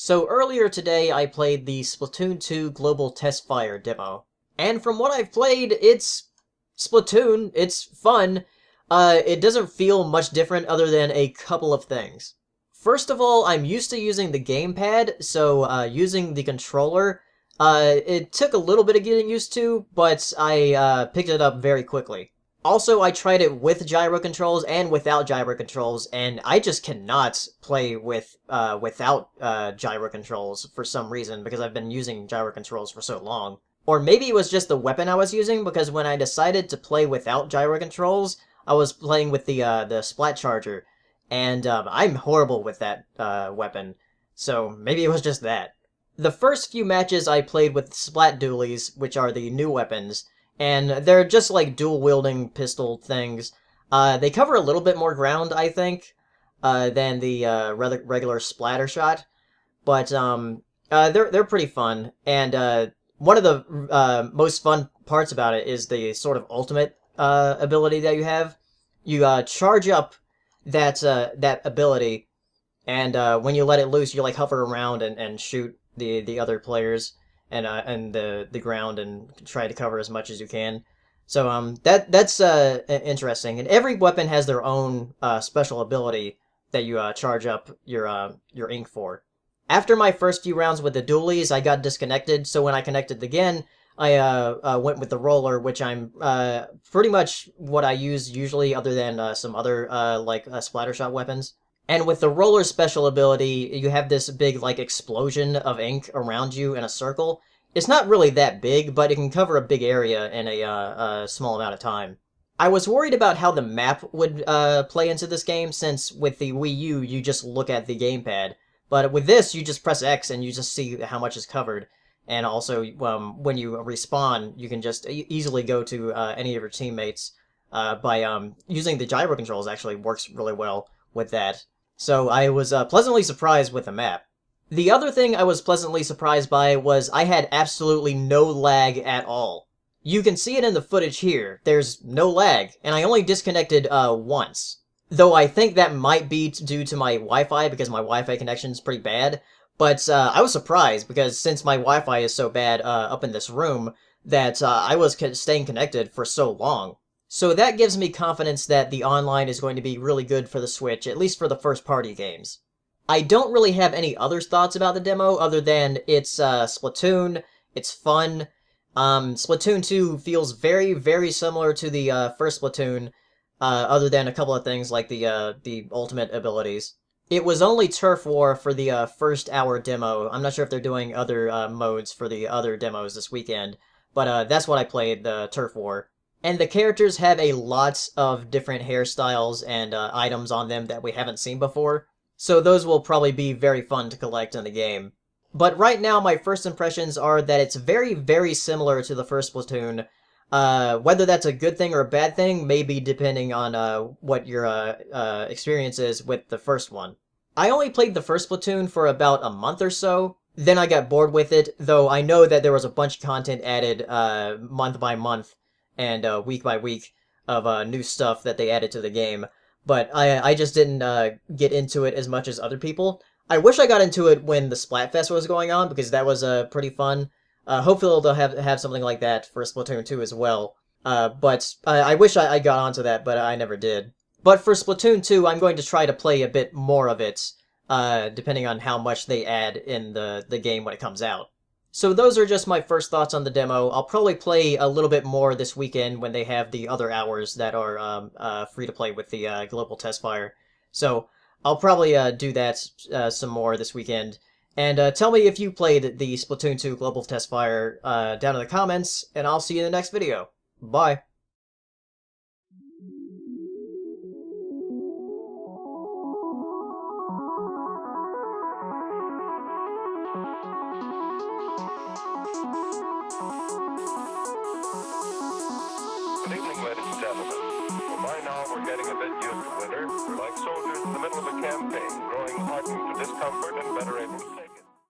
So earlier today I played the Splatoon 2 Global Testfire demo. And from what I've played, it's Splatoon, it's fun. It doesn't feel much different other than a couple of things. First of all, I'm used to using the gamepad, so using the controller, it took a little bit of getting used to, but I picked it up very quickly. Also, I tried it with gyro controls and without gyro controls, and I just cannot play without gyro controls for some reason, because I've been using gyro controls for so long. Or maybe it was just the weapon I was using, because when I decided to play without gyro controls, I was playing with the Splat Charger, and I'm horrible with that weapon, so maybe it was just that. The first few matches I played with Splat Dualies, which are the new weapons, and they're just like dual-wielding pistol things. They cover a little bit more ground, I think, than the regular splatter shot, but they're pretty fun. And one of the most fun parts about it is the sort of ultimate ability that you have. You charge up that ability, and when you let it loose, you like hover around and shoot the other players and the ground and try to cover as much as you can. So that's interesting. And every weapon has their own special ability that you charge up your ink for. After my first few rounds with the dualies, I got disconnected. So when I connected again, I went with the roller, which I'm pretty much what I use usually, other than some other like splattershot weapons. And with the roller special ability, you have this big, like, explosion of ink around you in a circle. It's not really that big, but it can cover a big area in a small amount of time. I was worried about how the map would play into this game, since with the Wii U, you just look at the gamepad. But with this, you just press X and you just see how much is covered. And also, when you respawn, you can just easily go to any of your teammates by using the gyro controls. Actually works really well with that. So I was pleasantly surprised with the map. The other thing I was pleasantly surprised by was I had absolutely no lag at all. You can see it in the footage here. There's no lag, and I only disconnected once. Though I think that might be due to my Wi-Fi, because my Wi-Fi connection is pretty bad. But I was surprised, because since my Wi-Fi is so bad up in this room, that I was staying connected for so long. So that gives me confidence that the online is going to be really good for the Switch, at least for the first-party games. I don't really have any other thoughts about the demo other than it's Splatoon, it's fun. Splatoon 2 feels very, very similar to the first Splatoon, other than a couple of things like the ultimate abilities. It was only Turf War for the first hour demo. I'm not sure if they're doing other modes for the other demos this weekend, but that's what I played, the Turf War. And the characters have a lot of different hairstyles and items on them that we haven't seen before, so those will probably be very fun to collect in the game. But right now, my first impressions are that it's very, very similar to the first Splatoon. Whether that's a good thing or a bad thing may be depending on what your experience is with the first one. I only played the first Splatoon for about a month or so, then I got bored with it, though I know that there was a bunch of content added month by month and week by week of new stuff that they added to the game. But I just didn't get into it as much as other people. I wish I got into it when the Splatfest was going on, because that was pretty fun. Hopefully they'll have something like that for Splatoon 2 as well. But I wish I got onto that, but I never did. But for Splatoon 2, I'm going to try to play a bit more of it, depending on how much they add in the game when it comes out. So those are just my first thoughts on the demo. I'll probably play a little bit more this weekend when they have the other hours that are free to play with the Global Testfire. So I'll probably do that some more this weekend. And tell me if you played the Splatoon 2 Global Testfire down in the comments, and I'll see you in the next video. Bye! Good evening, ladies and gentlemen. Well, by now we're getting a bit used to winter. We're like soldiers in the middle of a campaign, growing hardened to discomfort and better able